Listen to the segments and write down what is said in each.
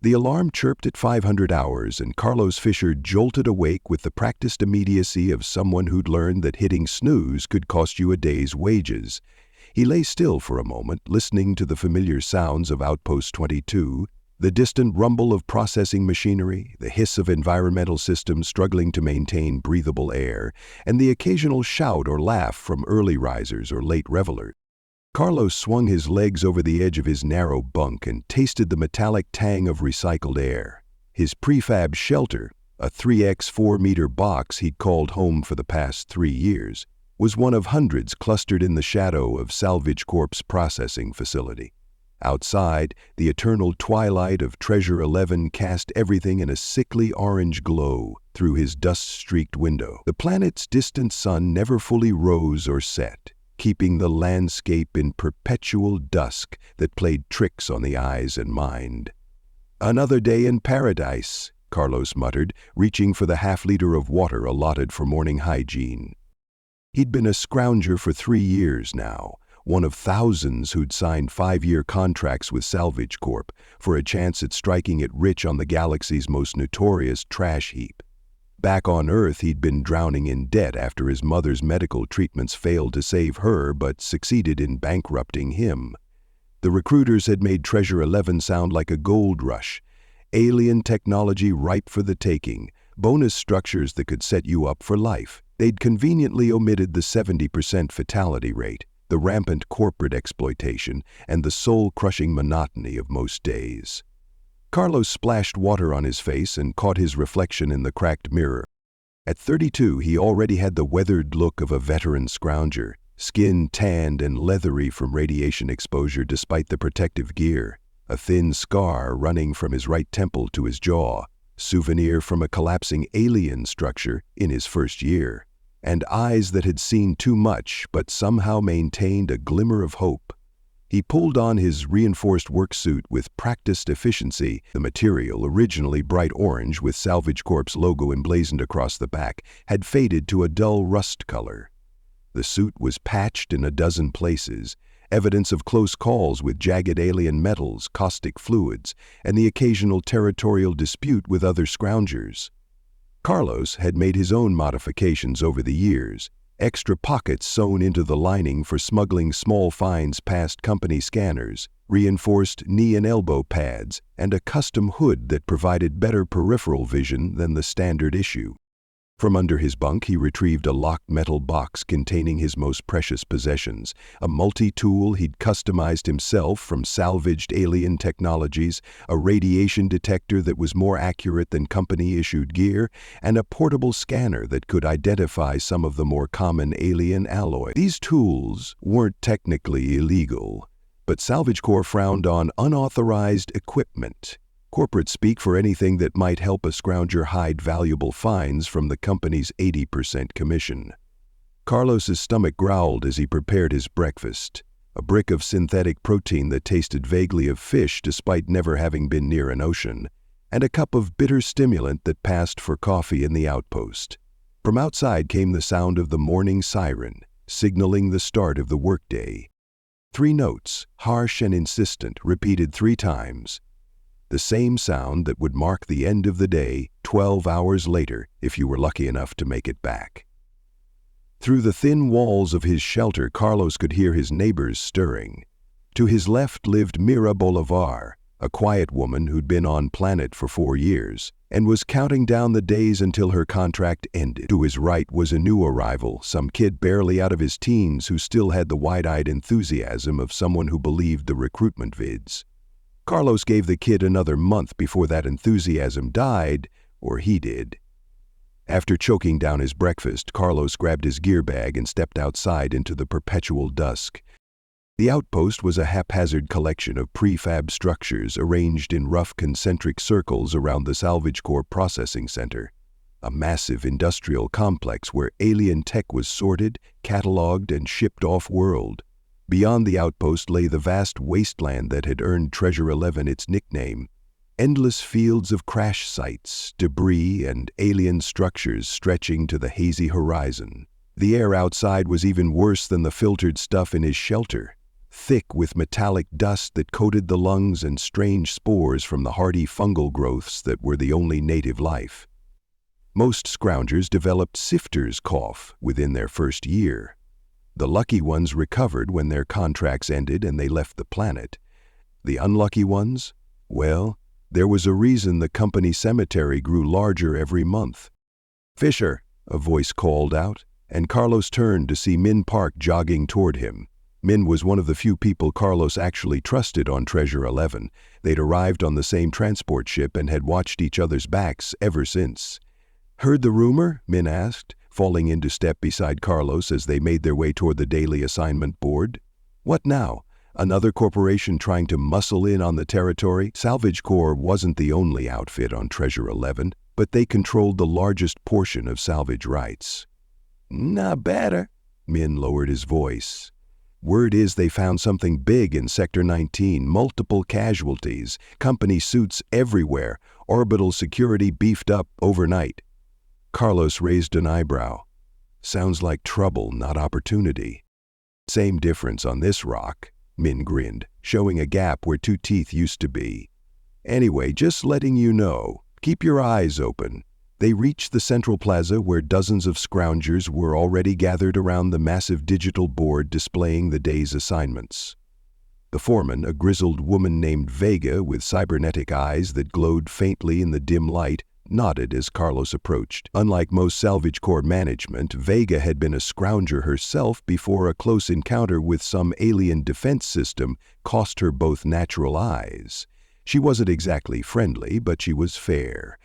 The alarm chirped at 500 hours, and Carlos Fisher jolted awake with the practiced immediacy of someone who'd learned that hitting snooze could cost you a day's wages. He lay still for a moment, listening to the familiar sounds of Outpost 22, the distant rumble of processing machinery, the hiss of environmental systems struggling to maintain breathable air, and the occasional shout or laugh from early risers or late revelers. Carlos swung his legs over the edge of his narrow bunk and tasted the metallic tang of recycled air. His prefab shelter, a 3x 4-meter box he'd called home for the past 3 years, was one of hundreds clustered in the shadow of Salvage Corp's processing facility. Outside, the eternal twilight of Treasure-11 cast everything in a sickly orange glow through his dust-streaked window. The planet's distant sun never fully rose or set, keeping the landscape in perpetual dusk that played tricks on the eyes and mind. "Another day in paradise," Carlos muttered, reaching for the half-liter of water allotted for morning hygiene. He'd been a scrounger for 3 years now, one of thousands who'd signed 5-year contracts with Salvage Corp for a chance at striking it rich on the galaxy's most notorious trash heap. Back on Earth, he'd been drowning in debt after his mother's medical treatments failed to save her but succeeded in bankrupting him. The recruiters had made Treasure-11 sound like a gold rush, alien technology ripe for the taking, bonus structures that could set you up for life. They'd conveniently omitted the 70% fatality rate, the rampant corporate exploitation, and the soul-crushing monotony of most days. Carlos splashed water on his face and caught his reflection in the cracked mirror. At 32, he already had the weathered look of a veteran scrounger, skin tanned and leathery from radiation exposure despite the protective gear, a thin scar running from his right temple to his jaw, souvenir from a collapsing alien structure in his first year, and eyes that had seen too much but somehow maintained a glimmer of hope. He pulled on his reinforced work suit with practiced efficiency. The material, originally bright orange with Salvage Corp's logo emblazoned across the back, had faded to a dull rust color. The suit was patched in a dozen places, evidence of close calls with jagged alien metals, caustic fluids, and the occasional territorial dispute with other scroungers. Carlos had made his own modifications over the years, extra pockets sewn into the lining for smuggling small finds past company scanners, reinforced knee and elbow pads, and a custom hood that provided better peripheral vision than the standard issue. From under his bunk, he retrieved a locked metal box containing his most precious possessions, a multi-tool he'd customized himself from salvaged alien technologies, a radiation detector that was more accurate than company-issued gear, and a portable scanner that could identify some of the more common alien alloys. These tools weren't technically illegal, but Salvage Corp frowned on unauthorized equipment, corporate speak for anything that might help a scrounger hide valuable finds from the company's 80% commission. Carlos's stomach growled as he prepared his breakfast, a brick of synthetic protein that tasted vaguely of fish despite never having been near an ocean, and a cup of bitter stimulant that passed for coffee in the outpost. From outside came the sound of the morning siren, signaling the start of the workday. 3 notes, harsh and insistent, repeated 3 times. The same sound that would mark the end of the day 12 hours later if you were lucky enough to make it back. Through the thin walls of his shelter, Carlos could hear his neighbors stirring. To his left lived Mira Bolivar, a quiet woman who'd been on planet for 4 years and was counting down the days until her contract ended. To his right was a new arrival, some kid barely out of his teens who still had the wide-eyed enthusiasm of someone who believed the recruitment vids. Carlos gave the kid another month before that enthusiasm died, or he did. After choking down his breakfast, Carlos grabbed his gear bag and stepped outside into the perpetual dusk. The outpost was a haphazard collection of prefab structures arranged in rough concentric circles around the Salvage Corp processing center, a massive industrial complex where alien tech was sorted, cataloged, and shipped off-world. Beyond the outpost lay the vast wasteland that had earned Treasure-11 its nickname, endless fields of crash sites, debris, and alien structures stretching to the hazy horizon. The air outside was even worse than the filtered stuff in his shelter, thick with metallic dust that coated the lungs and strange spores from the hardy fungal growths that were the only native life. Most scroungers developed sifter's cough within their first year. The lucky ones recovered when their contracts ended and they left the planet. The unlucky ones? Well, there was a reason the company cemetery grew larger every month. "Fisher," a voice called out, and Carlos turned to see Min Park jogging toward him. Min was one of the few people Carlos actually trusted on Treasure-11. They'd arrived on the same transport ship and had watched each other's backs ever since. "Heard the rumor?" Min asked, falling into step beside Carlos as they made their way toward the daily assignment board. "What now? Another corporation trying to muscle in on the territory?" Salvage Corps wasn't the only outfit on Treasure-11, but they controlled the largest portion of salvage rights. "Not better," Min lowered his voice. "Word is they found something big in Sector 19, multiple casualties, company suits everywhere, orbital security beefed up overnight." Carlos raised an eyebrow. "Sounds like trouble, not opportunity." "Same difference on this rock," Min grinned, showing a gap where two teeth used to be. "Anyway, just letting you know, keep your eyes open." They reached the central plaza where dozens of scroungers were already gathered around the massive digital board displaying the day's assignments. The foreman, a grizzled woman named Vega with cybernetic eyes that glowed faintly in the dim light, nodded as Carlos approached. Unlike most Salvage Corps management, Vega had been a scrounger herself before a close encounter with some alien defense system cost her both natural eyes. She wasn't exactly friendly, but she was fair.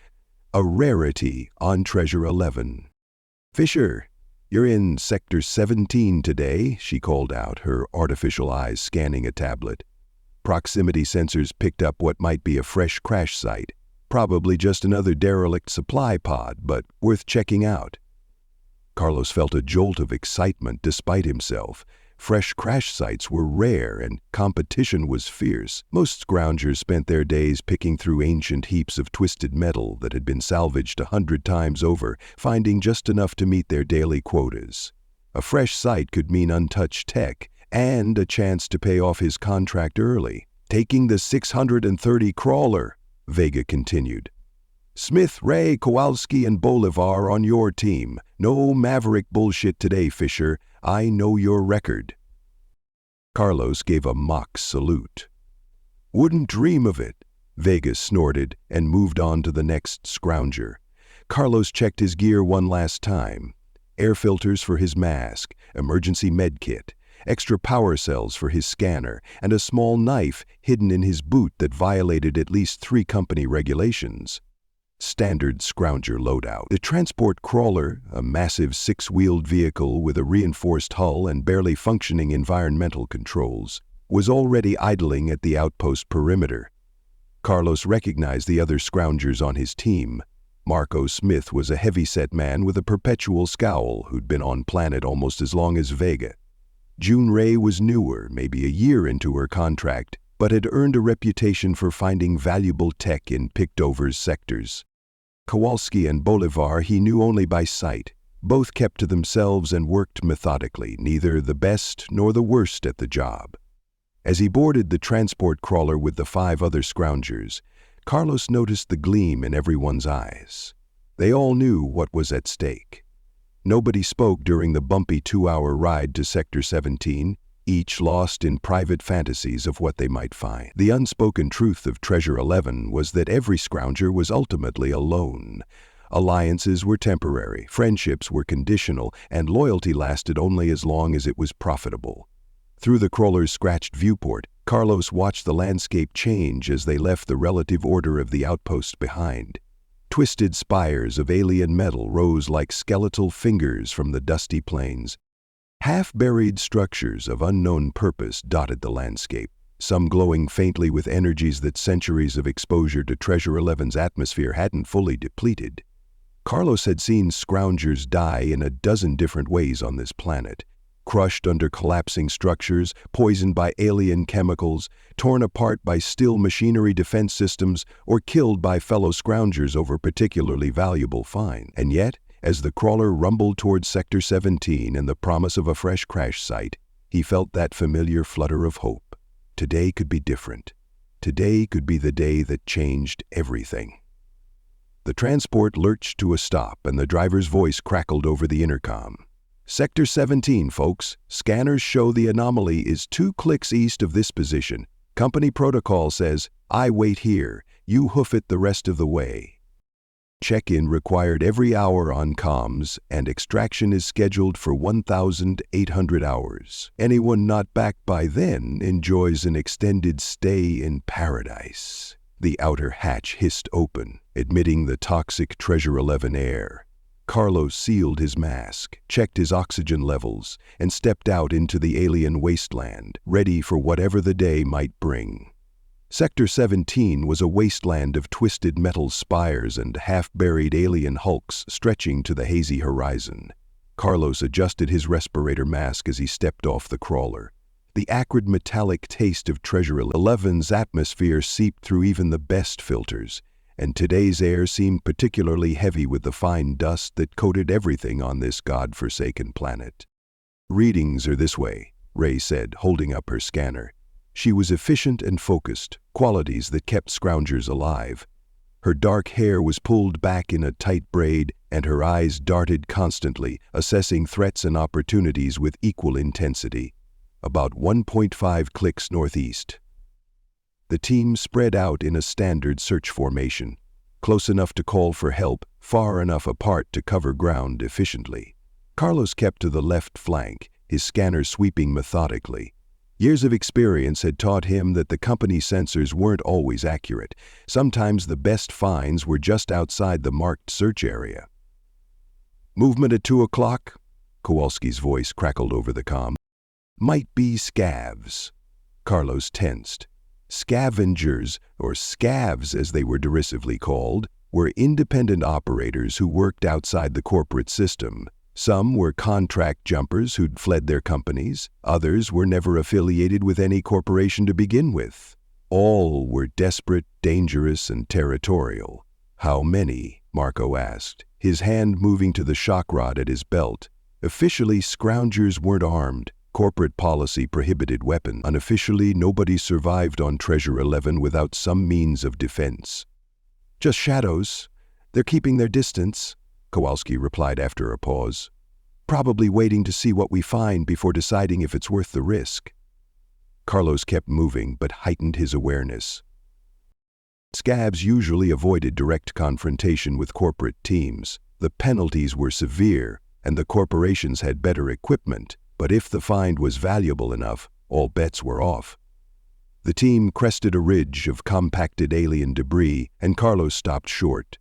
A rarity on Treasure-11. "Fisher, you're in Sector 17 today," she called out, her artificial eyes scanning a tablet. Proximity sensors picked up what might be a fresh crash site. Probably just another derelict supply pod, but worth checking out. Carlos felt a jolt of excitement despite himself. Fresh crash sites were rare and competition was fierce. Most scroungers spent their days picking through ancient heaps of twisted metal that had been salvaged 100 times over, finding just enough to meet their daily quotas. A fresh site could mean untouched tech and a chance to pay off his contract early. "Taking the 630 crawler," Vega continued. "Smith, Ray, Kowalski, and Bolivar on your team. No maverick bullshit today, Fisher. I know your record." Carlos gave a mock salute. "Wouldn't dream of it," Vega snorted and moved on to the next scrounger. Carlos checked his gear one last time. Air filters for his mask, emergency med kit, extra power cells for his scanner, and a small knife hidden in his boot that violated at least 3 company regulations. Standard scrounger loadout. The transport crawler, a massive 6-wheeled vehicle with a reinforced hull and barely functioning environmental controls, was already idling at the outpost perimeter. Carlos recognized the other scroungers on his team. Marco Smith was a heavy-set man with a perpetual scowl who'd been on planet almost as long as Vega. June Ray was newer, maybe a year into her contract, but had earned a reputation for finding valuable tech in picked-over sectors. Kowalski and Bolivar he knew only by sight. Both kept to themselves and worked methodically, neither the best nor the worst at the job. As he boarded the transport crawler with the 5 other scroungers, Carlos noticed the gleam in everyone's eyes. They all knew what was at stake. Nobody spoke during the bumpy 2-hour ride to Sector 17, each lost in private fantasies of what they might find. The unspoken truth of Treasure-11 was that every scrounger was ultimately alone. Alliances were temporary, friendships were conditional, and loyalty lasted only as long as it was profitable. Through the crawler's scratched viewport, Carlos watched the landscape change as they left the relative order of the outpost behind. Twisted spires of alien metal rose like skeletal fingers from the dusty plains. Half-buried structures of unknown purpose dotted the landscape, some glowing faintly with energies that centuries of exposure to Treasure-11's atmosphere hadn't fully depleted. Carlos had seen scroungers die in a dozen different ways on this planet. Crushed under collapsing structures, poisoned by alien chemicals, torn apart by still machinery defense systems, or killed by fellow scroungers over particularly valuable finds. And yet, as the crawler rumbled towards Sector 17 and the promise of a fresh crash site, He felt that familiar flutter of hope. Today could be different. Today could be the day that changed everything. The transport lurched to a stop and the driver's voice crackled over the intercom. Sector 17, folks. Scanners show the anomaly is 2 clicks east of this position. Company protocol says, I wait here. You hoof it the rest of the way. Check-in required every hour on comms, and extraction is scheduled for 1,800 hours. Anyone not back by then enjoys an extended stay in paradise. The outer hatch hissed open, admitting the toxic Treasure-11 air. Carlos sealed his mask, checked his oxygen levels, and stepped out into the alien wasteland, ready for whatever the day might bring. Sector 17 was a wasteland of twisted metal spires and half-buried alien hulks stretching to the hazy horizon. Carlos adjusted his respirator mask as he stepped off the crawler. The acrid metallic taste of Treasure-11's atmosphere seeped through even the best filters, and today's air seemed particularly heavy with the fine dust that coated everything on this god-forsaken planet. Readings are this way, Ray said, holding up her scanner. She was efficient and focused, qualities that kept Scroungers alive. Her dark hair was pulled back in a tight braid, and her eyes darted constantly, assessing threats and opportunities with equal intensity. About 1.5 clicks northeast. The team spread out in a standard search formation, close enough to call for help, far enough apart to cover ground efficiently. Carlos kept to the left flank, his scanner sweeping methodically. Years of experience had taught him that the company sensors weren't always accurate. Sometimes the best finds were just outside the marked search area. Movement at 2 o'clock? Kowalski's voice crackled over the comm. Might be scavs. Carlos tensed. Scavengers, or scavs as they were derisively called, were independent operators who worked outside the corporate system. Some were contract jumpers who'd fled their companies. Others were never affiliated with any corporation to begin with. All were desperate, dangerous, and territorial. How many? Marco asked, his hand moving to the shock rod at his belt. Officially, Scroungers weren't armed. Corporate policy prohibited weapons. Unofficially, nobody survived on Treasure-11 without some means of defense. Just shadows. They're keeping their distance, Kowalski replied after a pause. Probably waiting to see what we find before deciding if it's worth the risk. Carlos kept moving, but heightened his awareness. Scavs usually avoided direct confrontation with corporate teams. The penalties were severe, and the corporations had better equipment, but if the find was valuable enough, all bets were off. The team crested a ridge of compacted alien debris, and Carlos stopped short.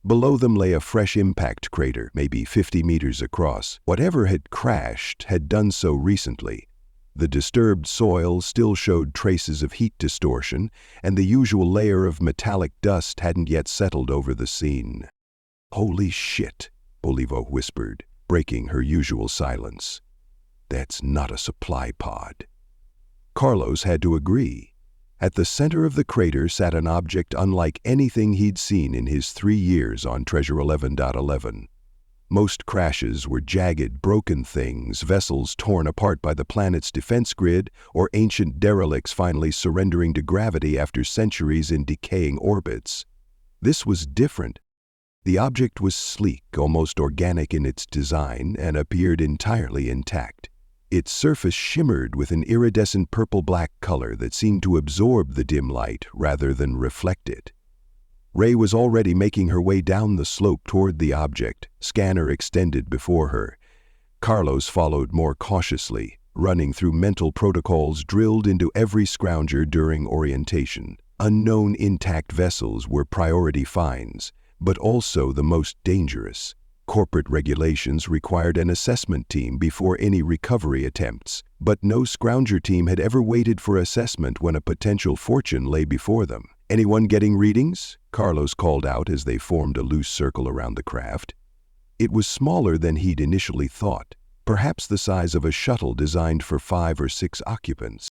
Below them lay a fresh impact crater, maybe 50 meters across. Whatever had crashed had done so recently. The disturbed soil still showed traces of heat distortion, and the usual layer of metallic dust hadn't yet settled over the scene. Holy shit, Olivo whispered, breaking her usual silence. That's not a supply pod. Carlos had to agree. At the center of the crater sat an object unlike anything he'd seen in his 3 years on Treasure-11.11. Most crashes were jagged, broken things, vessels torn apart by the planet's defense grid, or ancient derelicts finally surrendering to gravity after centuries in decaying orbits. This was different. The object was sleek, almost organic in its design, and appeared entirely intact. Its surface shimmered with an iridescent purple-black color that seemed to absorb the dim light rather than reflect it. Ray was already making her way down the slope toward the object, scanner extended before her. Carlos followed more cautiously, running through mental protocols drilled into every Scrounger during orientation. Unknown intact vessels were priority finds, but also the most dangerous. Corporate regulations required an assessment team before any recovery attempts, but no Scrounger team had ever waited for assessment when a potential fortune lay before them. Anyone getting readings? Carlos called out as they formed a loose circle around the craft. It was smaller than he'd initially thought, perhaps the size of a shuttle designed for 5 or 6 occupants.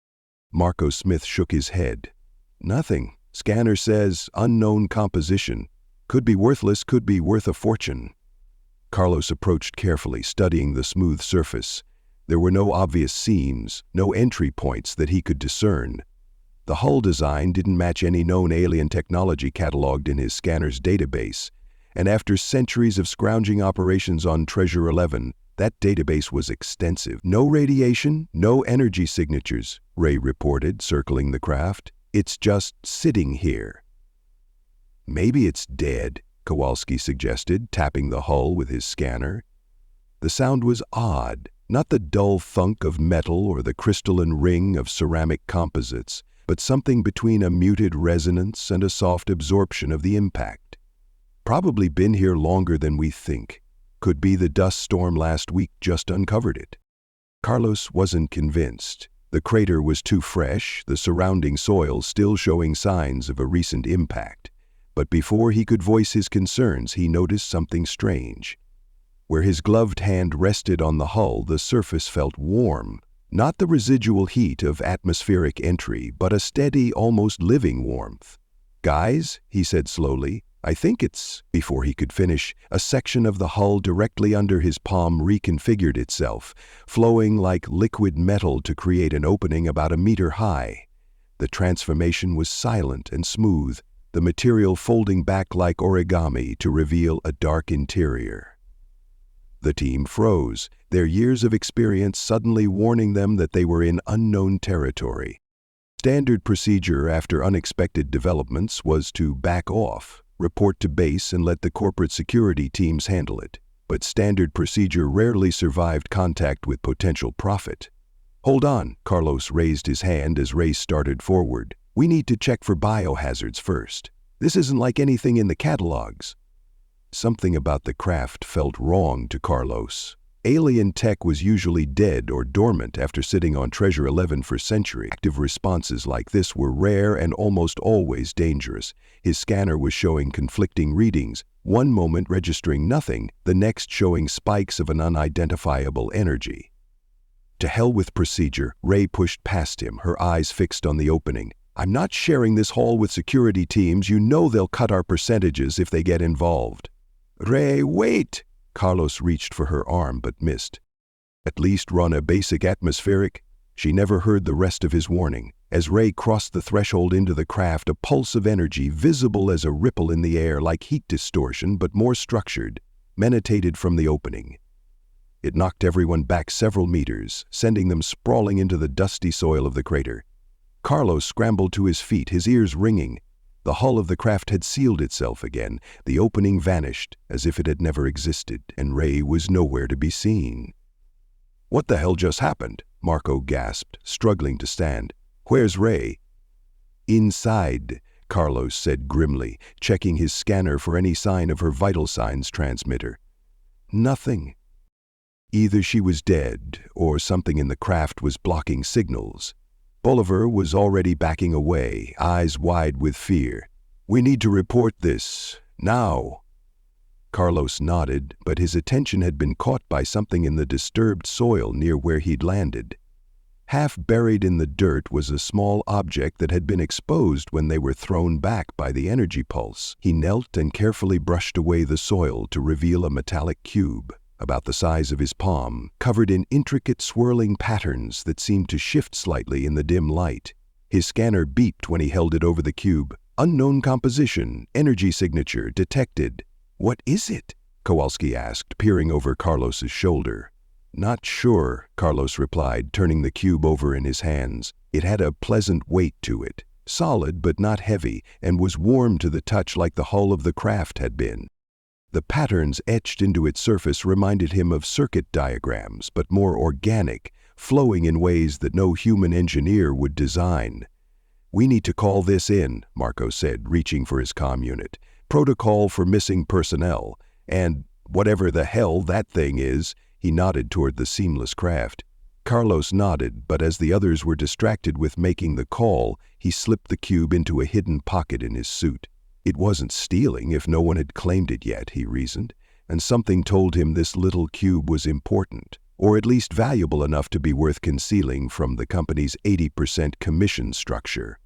Marco Smith shook his head. Nothing. Scanner says unknown composition. Could be worthless, could be worth a fortune. Carlos approached carefully, studying the smooth surface. There were no obvious seams, no entry points that he could discern. The hull design didn't match any known alien technology cataloged in his scanner's database, and after centuries of scrounging operations on Treasure-11, that database was extensive. No radiation, no energy signatures, Ray reported, circling the craft. It's just sitting here. Maybe it's dead, Kowalski suggested, tapping the hull with his scanner. The sound was odd, not the dull thunk of metal or the crystalline ring of ceramic composites, but something between a muted resonance and a soft absorption of the impact. Probably been here longer than we think. Could be the dust storm last week just uncovered it. Carlos wasn't convinced. The crater was too fresh, the surrounding soil still showing signs of a recent impact. But before he could voice his concerns, he noticed something strange. Where his gloved hand rested on the hull, the surface felt warm. Not the residual heat of atmospheric entry, but a steady, almost living warmth. "Guys," he said slowly, "I think it's—" Before he could finish, a section of the hull directly under his palm reconfigured itself, flowing like liquid metal to create an opening about a meter high. The transformation was silent and smooth, the material folding back like origami to reveal a dark interior. The team froze, their years of experience suddenly warning them that they were in unknown territory. Standard procedure after unexpected developments was to back off, report to base and let the corporate security teams handle it. But standard procedure rarely survived contact with potential profit. "Hold on," Carlos raised his hand as Ray started forward. "We need to check for biohazards first. This isn't like anything in the catalogs." Something about the craft felt wrong to Carlos. Alien tech was usually dead or dormant after sitting on Treasure-11 for centuries. Active responses like this were rare and almost always dangerous. His scanner was showing conflicting readings, one moment registering nothing, the next showing spikes of an unidentifiable energy. To hell with procedure, Ray pushed past him, her eyes fixed on the opening. "I'm not sharing this hall with security teams. You know they'll cut our percentages if they get involved." "Ray, wait!" Carlos reached for her arm but missed. "At least run a basic atmospheric." She never heard the rest of his warning. As Ray crossed the threshold into the craft, a pulse of energy, visible as a ripple in the air like heat distortion but more structured, emanated from the opening. It knocked everyone back several meters, sending them sprawling into the dusty soil of the crater. Carlos scrambled to his feet, his ears ringing. The hull of the craft had sealed itself again. The opening vanished, as if it had never existed, and Ray was nowhere to be seen. "What the hell just happened?" Marco gasped, struggling to stand. "Where's Ray?" "Inside," Carlos said grimly, checking his scanner for any sign of her vital signs transmitter. Nothing. Either she was dead, or something in the craft was blocking signals. Bolivar was already backing away, eyes wide with fear. "We need to report this, now." Carlos nodded, but his attention had been caught by something in the disturbed soil near where he'd landed. Half buried in the dirt was a small object that had been exposed when they were thrown back by the energy pulse. He knelt and carefully brushed away the soil to reveal a metallic cube, about the size of his palm, covered in intricate swirling patterns that seemed to shift slightly in the dim light. His scanner beeped when he held it over the cube. "Unknown composition, energy signature detected." "What is it?" Kowalski asked, peering over Carlos's shoulder. "Not sure," Carlos replied, turning the cube over in his hands. It had a pleasant weight to it, solid but not heavy, and was warm to the touch like the hull of the craft had been. The patterns etched into its surface reminded him of circuit diagrams, but more organic, flowing in ways that no human engineer would design. "We need to call this in," Marco said, reaching for his comm unit. "Protocol for missing personnel, and whatever the hell that thing is." He nodded toward the seamless craft. Carlos nodded, but as the others were distracted with making the call, he slipped the cube into a hidden pocket in his suit. It wasn't stealing if no one had claimed it yet, he reasoned, and something told him this little cube was important, or at least valuable enough to be worth concealing from the company's 80% commission structure.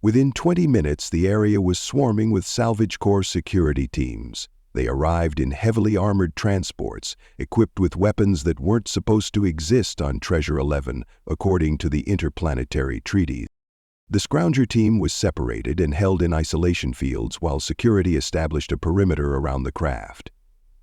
Within 20 minutes, the area was swarming with Salvage Corps security teams. They arrived in heavily armored transports, equipped with weapons that weren't supposed to exist on Treasure-11, according to the interplanetary treaties. The Scrounger team was separated and held in isolation fields while security established a perimeter around the craft.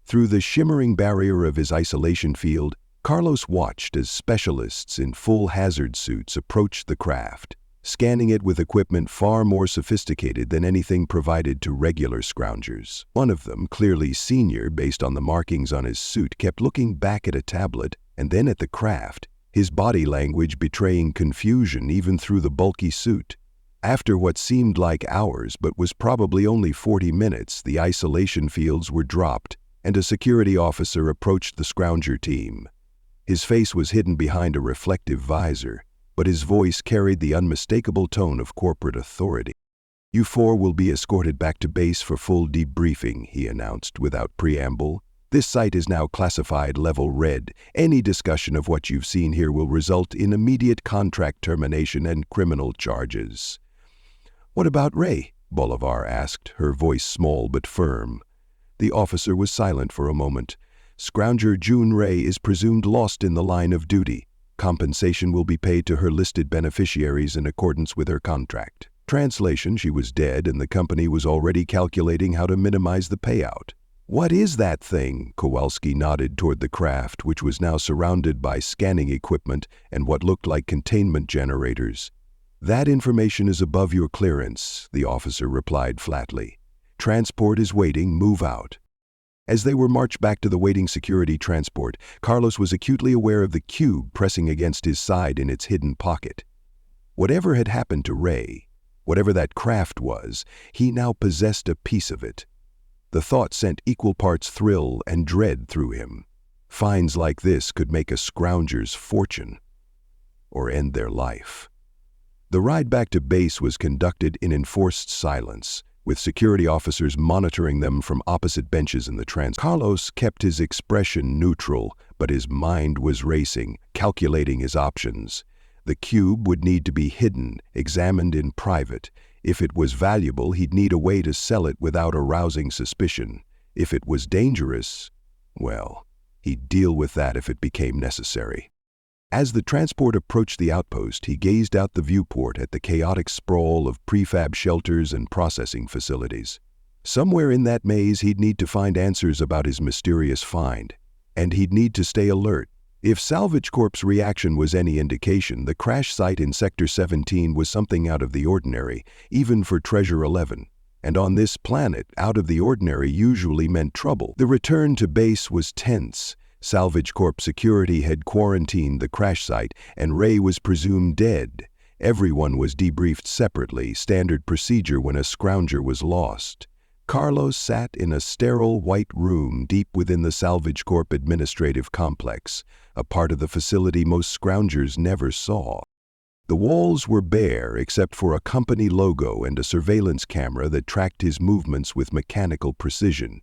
Through the shimmering barrier of his isolation field, Carlos watched as specialists in full hazard suits approached the craft, scanning it with equipment far more sophisticated than anything provided to regular Scroungers. One of them, clearly senior based on the markings on his suit, kept looking back at a tablet and then at the craft, his body language betraying confusion even through the bulky suit. After what seemed like hours but was probably only 40 minutes, the isolation fields were dropped and a security officer approached the Scrounger team. His face was hidden behind a reflective visor, but his voice carried the unmistakable tone of corporate authority. "You four will be escorted back to base for full debriefing," he announced without preamble. "This site is now classified level red. Any discussion of what you've seen here will result in immediate contract termination and criminal charges." "What about Ray?" Bolivar asked, her voice small but firm. The officer was silent for a moment. "Scrounger June Ray is presumed lost in the line of duty. Compensation will be paid to her listed beneficiaries in accordance with her contract." Translation: she was dead and the company was already calculating how to minimize the payout. "What is that thing?" Kowalski nodded toward the craft, which was now surrounded by scanning equipment and what looked like containment generators. "That information is above your clearance," the officer replied flatly. "Transport is waiting. Move out." As they were marched back to the waiting security transport, Carlos was acutely aware of the cube pressing against his side in its hidden pocket. Whatever had happened to Ray, whatever that craft was, he now possessed a piece of it. The thought sent equal parts thrill and dread through him. Finds like this could make a Scrounger's fortune, or end their life. The ride back to base was conducted in enforced silence, with security officers monitoring them from opposite benches in the Carlos kept his expression neutral, but his mind was racing, calculating his options. The cube would need to be hidden, examined in private. If it was valuable, he'd need a way to sell it without arousing suspicion. If it was dangerous, well, he'd deal with that if it became necessary. As the transport approached the outpost, he gazed out the viewport at the chaotic sprawl of prefab shelters and processing facilities. Somewhere in that maze, he'd need to find answers about his mysterious find, and he'd need to stay alert. If Salvage Corp's reaction was any indication, the crash site in Sector 17 was something out of the ordinary, even for Treasure-11. And on this planet, out of the ordinary usually meant trouble. The return to base was tense. Salvage Corp security had quarantined the crash site, and Ray was presumed dead. Everyone was debriefed separately, standard procedure when a Scrounger was lost. Carlos sat in a sterile white room deep within the Salvage Corp administrative complex, a part of the facility most Scroungers never saw. The walls were bare except for a company logo and a surveillance camera that tracked his movements with mechanical precision.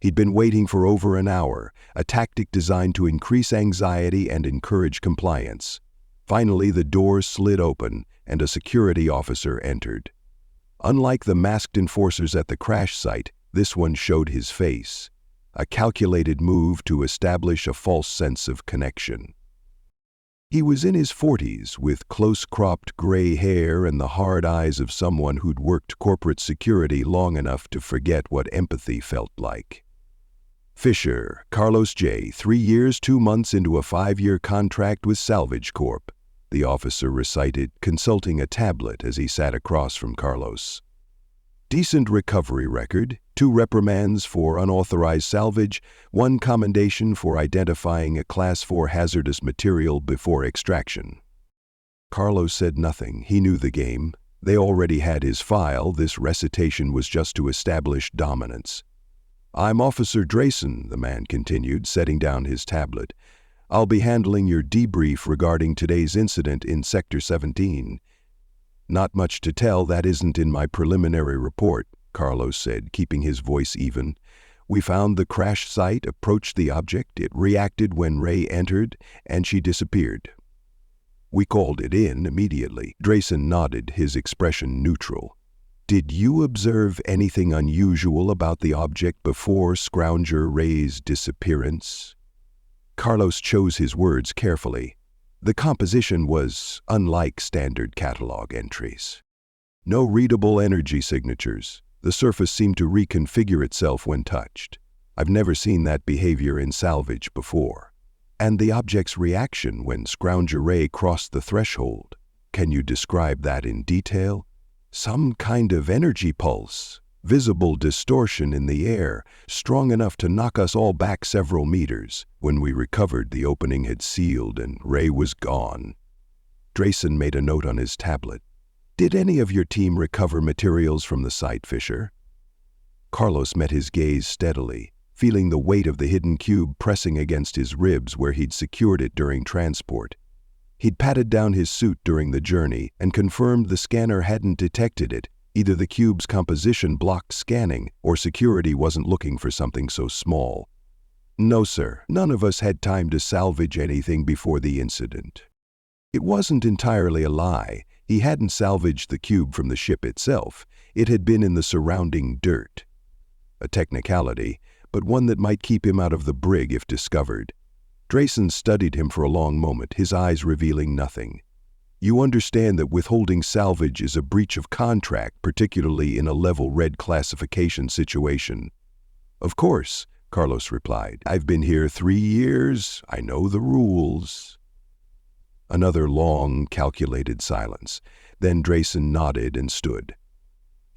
He'd been waiting for over an hour, a tactic designed to increase anxiety and encourage compliance. Finally, the door slid open, and a security officer entered. Unlike the masked enforcers at the crash site, this one showed his face, a calculated move to establish a false sense of connection. He was in his 40s, with close-cropped gray hair and the hard eyes of someone who'd worked corporate security long enough to forget what empathy felt like. Fisher, Carlos J., 3 years, 2 months into a 5-year contract with Salvage Corp., the officer recited, consulting a tablet as he sat across from Carlos. Decent recovery record, 2 reprimands for unauthorized salvage, 1 commendation for identifying a Class 4 hazardous material before extraction. Carlos said nothing. He knew the game. They already had his file. This recitation was just to establish dominance. "I'm Officer Drayson," the man continued, setting down his tablet. "I'll be handling your debrief regarding today's incident in Sector 17. "Not much to tell, that isn't in my preliminary report," Carlos said, keeping his voice even. "We found the crash site, approached the object, it reacted when Ray entered, and she disappeared. We called it in immediately." Drayson nodded, his expression neutral. Did you observe anything unusual about the object before Scrounger Ray's disappearance? Carlos chose his words carefully. The composition was unlike standard catalog entries. No readable energy signatures. The surface seemed to reconfigure itself when touched. I've never seen that behavior in salvage before. And the object's reaction when Scrounger Ray crossed the threshold. Can you describe that in detail? Some kind of energy pulse, visible distortion in the air, strong enough to knock us all back several meters. When we recovered, the opening had sealed and Ray was gone. Drayson made a note on his tablet. Did any of your team recover materials from the site, Fisher? Carlos met his gaze steadily, feeling the weight of the hidden cube pressing against his ribs where he'd secured it during transport. He'd patted down his suit during the journey and confirmed the scanner hadn't detected it. Either the cube's composition blocked scanning or security wasn't looking for something so small. No, sir. None of us had time to salvage anything before the incident. It wasn't entirely a lie. He hadn't salvaged the cube from the ship itself. It had been in the surrounding dirt. A technicality, but one that might keep him out of the brig if discovered. Drayson studied him for a long moment, his eyes revealing nothing. You understand that withholding salvage is a breach of contract, particularly in a level red classification situation. Of course, Carlos replied. I've been here 3 years. I know the rules. Another long, calculated silence. Then Drayson nodded and stood.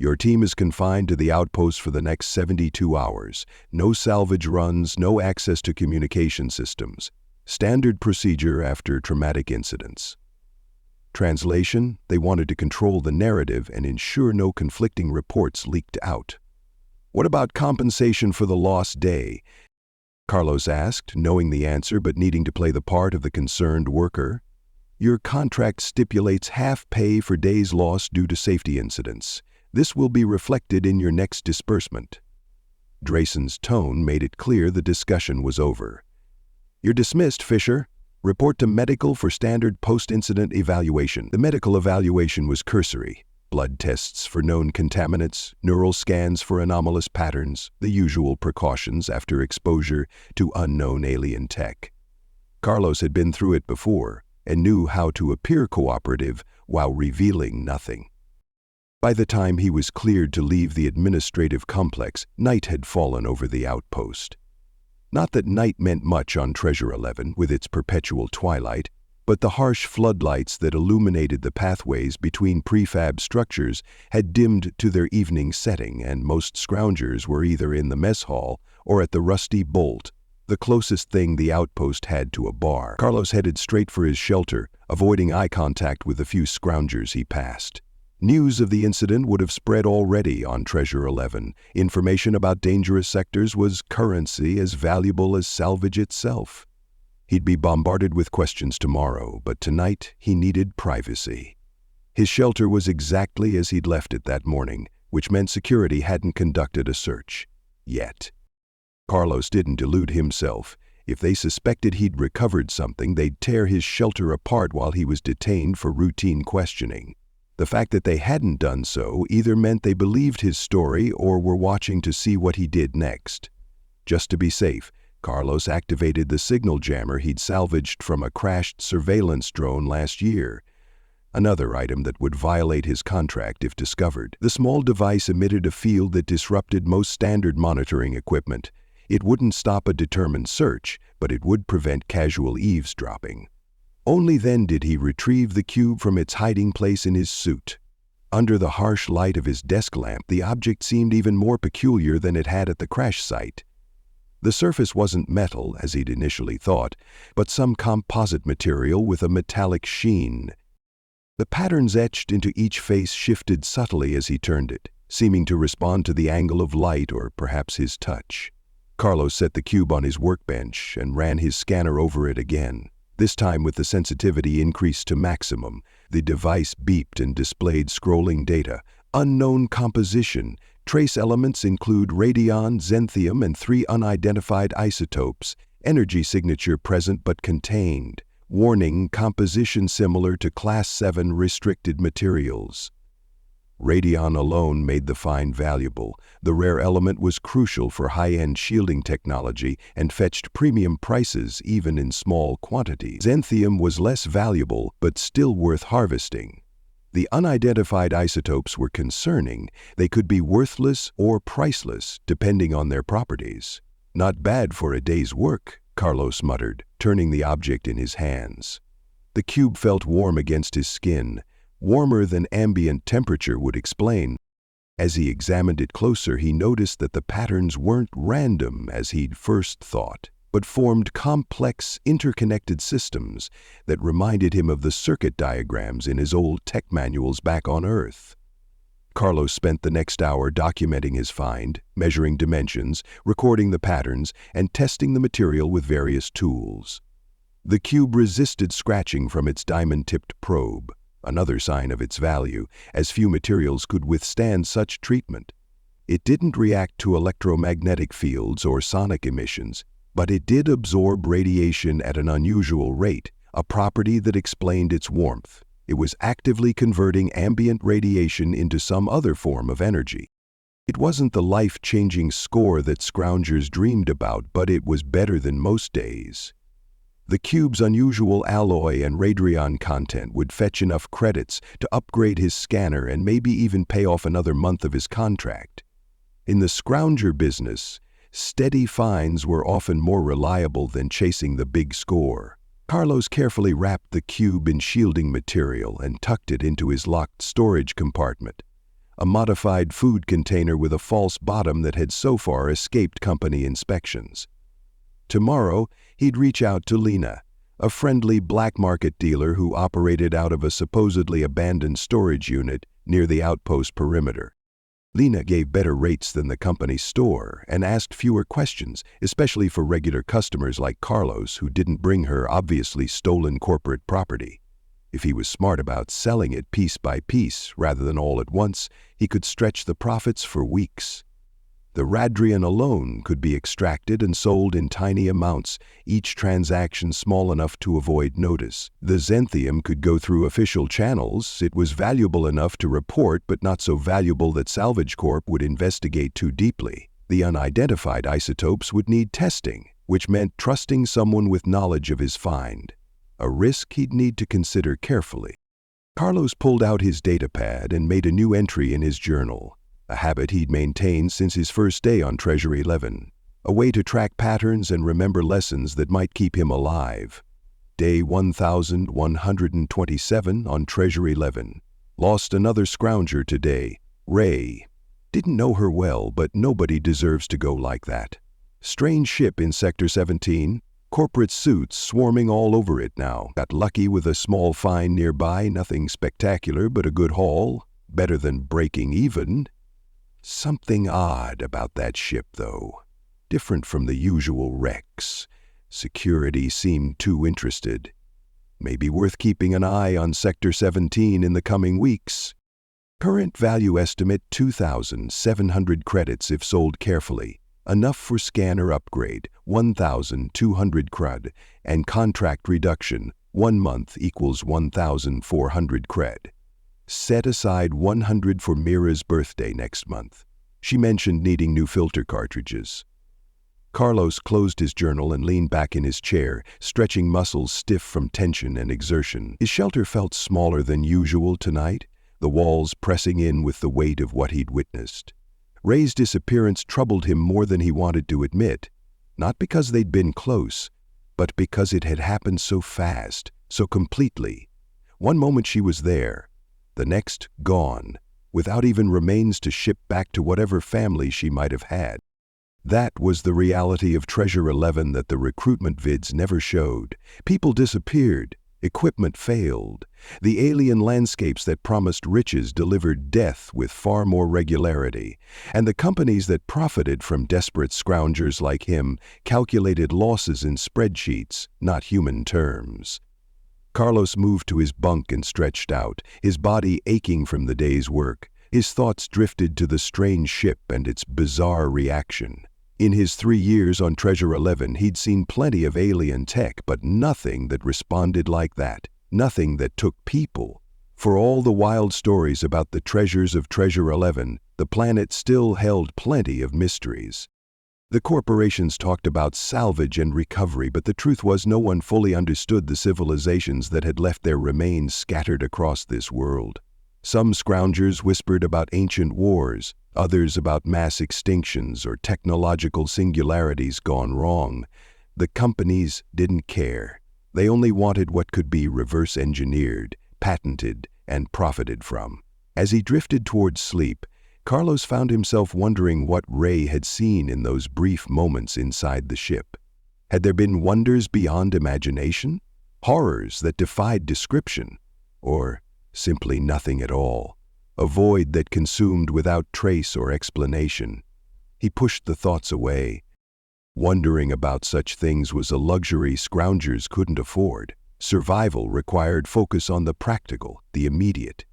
Your team is confined to the outpost for the next 72 hours. No salvage runs, no access to communication systems. Standard procedure after traumatic incidents. Translation, they wanted to control the narrative and ensure no conflicting reports leaked out. What about compensation for the lost day? Carlos asked, knowing the answer but needing to play the part of the concerned worker. Your contract stipulates half pay for days lost due to safety incidents. This will be reflected in your next disbursement. Drayson's tone made it clear the discussion was over. You're dismissed, Fisher. Report to medical for standard post-incident evaluation. The medical evaluation was cursory. Blood tests for known contaminants, neural scans for anomalous patterns, the usual precautions after exposure to unknown alien tech. Carlos had been through it before and knew how to appear cooperative while revealing nothing. By the time he was cleared to leave the administrative complex, night had fallen over the outpost. Not that night meant much on Treasure-11 with its perpetual twilight, but the harsh floodlights that illuminated the pathways between prefab structures had dimmed to their evening setting, and most Scroungers were either in the mess hall or at the rusty bolt, the closest thing the outpost had to a bar. Carlos headed straight for his shelter, avoiding eye contact with the few Scroungers he passed. News of the incident would have spread already on Treasure-11. Information about dangerous sectors was currency as valuable as salvage itself. He'd be bombarded with questions tomorrow, but tonight he needed privacy. His shelter was exactly as he'd left it that morning, which meant security hadn't conducted a search. Yet. Carlos didn't delude himself. If they suspected he'd recovered something, they'd tear his shelter apart while he was detained for routine questioning. The fact that they hadn't done so either meant they believed his story or were watching to see what he did next. Just to be safe, Carlos activated the signal jammer he'd salvaged from a crashed surveillance drone last year, another item that would violate his contract if discovered. The small device emitted a field that disrupted most standard monitoring equipment. It wouldn't stop a determined search, but it would prevent casual eavesdropping. Only then did he retrieve the cube from its hiding place in his suit. Under the harsh light of his desk lamp, the object seemed even more peculiar than it had at the crash site. The surface wasn't metal, as he'd initially thought, but some composite material with a metallic sheen. The patterns etched into each face shifted subtly as he turned it, seeming to respond to the angle of light or perhaps his touch. Carlos set the cube on his workbench and ran his scanner over it again. This time with the sensitivity increased to maximum. The device beeped and displayed scrolling data. Unknown composition. Trace elements include radion, xanthium, and 3 unidentified isotopes. Energy signature present but contained. Warning, composition similar to Class 7 restricted materials. Radion alone made the find valuable. The rare element was crucial for high-end shielding technology and fetched premium prices even in small quantities. Xanthium was less valuable but still worth harvesting. The unidentified isotopes were concerning. They could be worthless or priceless depending on their properties. "Not bad for a day's work," Carlos muttered, turning the object in his hands. The cube felt warm against his skin, warmer than ambient temperature would explain. As he examined it closer, he noticed that the patterns weren't random as he'd first thought, but formed complex, interconnected systems that reminded him of the circuit diagrams in his old tech manuals back on Earth. Carlos spent the next hour documenting his find, measuring dimensions, recording the patterns, and testing the material with various tools. The cube resisted scratching from its diamond-tipped probe, another sign of its value, as few materials could withstand such treatment. It didn't react to electromagnetic fields or sonic emissions, but it did absorb radiation at an unusual rate, a property that explained its warmth. It was actively converting ambient radiation into some other form of energy. It wasn't the life-changing score that Scroungers dreamed about, but it was better than most days. The cube's unusual alloy and radion content would fetch enough credits to upgrade his scanner and maybe even pay off another month of his contract. In the Scrounger business, steady finds were often more reliable than chasing the big score. Carlos carefully wrapped the cube in shielding material and tucked it into his locked storage compartment, a modified food container with a false bottom that had so far escaped company inspections. Tomorrow, he'd reach out to Lena, a friendly black market dealer who operated out of a supposedly abandoned storage unit near the outpost perimeter. Lena gave better rates than the company store and asked fewer questions, especially for regular customers like Carlos, who didn't bring her obviously stolen corporate property. If he was smart about selling it piece by piece rather than all at once, he could stretch the profits for weeks. The radrian alone could be extracted and sold in tiny amounts, each transaction small enough to avoid notice. The xanthium could go through official channels. It was valuable enough to report, but not so valuable that Salvage Corp would investigate too deeply. The unidentified isotopes would need testing, which meant trusting someone with knowledge of his find, a risk he'd need to consider carefully. Carlos pulled out his datapad and made a new entry in his journal, a habit he'd maintained since his first day on Treasure-11, a way to track patterns and remember lessons that might keep him alive. Day 1127 on Treasure-11. Lost another Scrounger today. Ray. Didn't know her well, but nobody deserves to go like that. Strange ship in Sector 17. Corporate suits swarming all over it now. Got lucky with a small find nearby, nothing spectacular but a good haul. Better than breaking even. Something odd about that ship, though. Different from the usual wrecks. Security seemed too interested. Maybe worth keeping an eye on Sector 17 in the coming weeks. Current value estimate 2,700 credits if sold carefully. Enough for scanner upgrade, 1,200 crud, and contract reduction, 1 month equals 1,400 cred. Set aside 100 for Mira's birthday next month. She mentioned needing new filter cartridges. Carlos closed his journal and leaned back in his chair, stretching muscles stiff from tension and exertion. His shelter felt smaller than usual tonight, the walls pressing in with the weight of what he'd witnessed. Ray's disappearance troubled him more than he wanted to admit, not because they'd been close, but because it had happened so fast, so completely. One moment she was there, the next gone, without even remains to ship back to whatever family she might have had. That was the reality of Treasure-11 that the recruitment vids never showed. People disappeared, equipment failed. The alien landscapes that promised riches delivered death with far more regularity, and the companies that profited from desperate Scroungers like him calculated losses in spreadsheets, not human terms. Carlos moved to his bunk and stretched out, his body aching from the day's work. His thoughts drifted to the strange ship and its bizarre reaction. In his 3 years on Treasure-11, he'd seen plenty of alien tech, but nothing that responded like that. Nothing that took people. For all the wild stories about the treasures of Treasure-11, the planet still held plenty of mysteries. The corporations talked about salvage and recovery, but the truth was no one fully understood the civilizations that had left their remains scattered across this world. Some Scroungers whispered about ancient wars, others about mass extinctions or technological singularities gone wrong. The companies didn't care. They only wanted what could be reverse-engineered, patented, and profited from. As he drifted towards sleep, Carlos found himself wondering what Ray had seen in those brief moments inside the ship. Had there been wonders beyond imagination? Horrors that defied description? Or simply nothing at all? A void that consumed without trace or explanation? He pushed the thoughts away. Wondering about such things was a luxury Scroungers couldn't afford. Survival required focus on the practical, the immediate.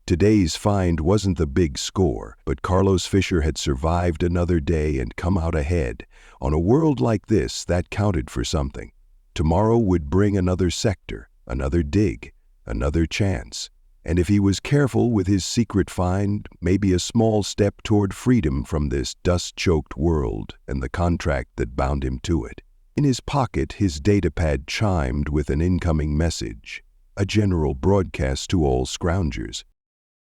Today's find wasn't the big score, but Carlos Fisher had survived another day and come out ahead. On a world like this, that counted for something. Tomorrow would bring another sector, another dig, another chance. And if he was careful with his secret find, maybe a small step toward freedom from this dust-choked world and the contract that bound him to it. In his pocket, his datapad chimed with an incoming message, a general broadcast to all Scroungers.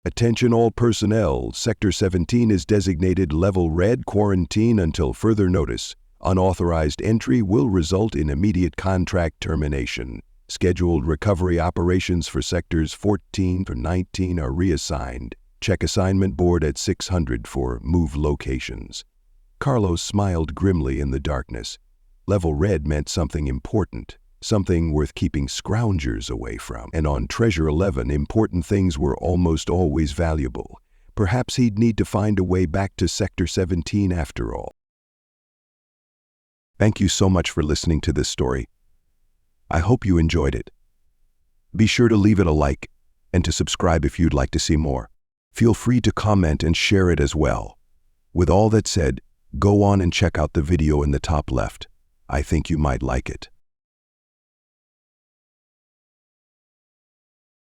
Attention all personnel, Sector 17 is designated Level Red, quarantine until further notice. Unauthorized entry will result in immediate contract termination. Scheduled recovery operations for Sectors 14 to 19 are reassigned. Check assignment board at 600 for move locations. Carlos smiled grimly in the darkness. Level Red meant something important. Something worth keeping Scroungers away from. And on Treasure-11, important things were almost always valuable. Perhaps he'd need to find a way back to Sector 17 after all. Thank you so much for listening to this story. I hope you enjoyed it. Be sure to leave it a like and to subscribe if you'd like to see more. Feel free to comment and share it as well. With all that said, go on and check out the video in the top left. I think you might like it.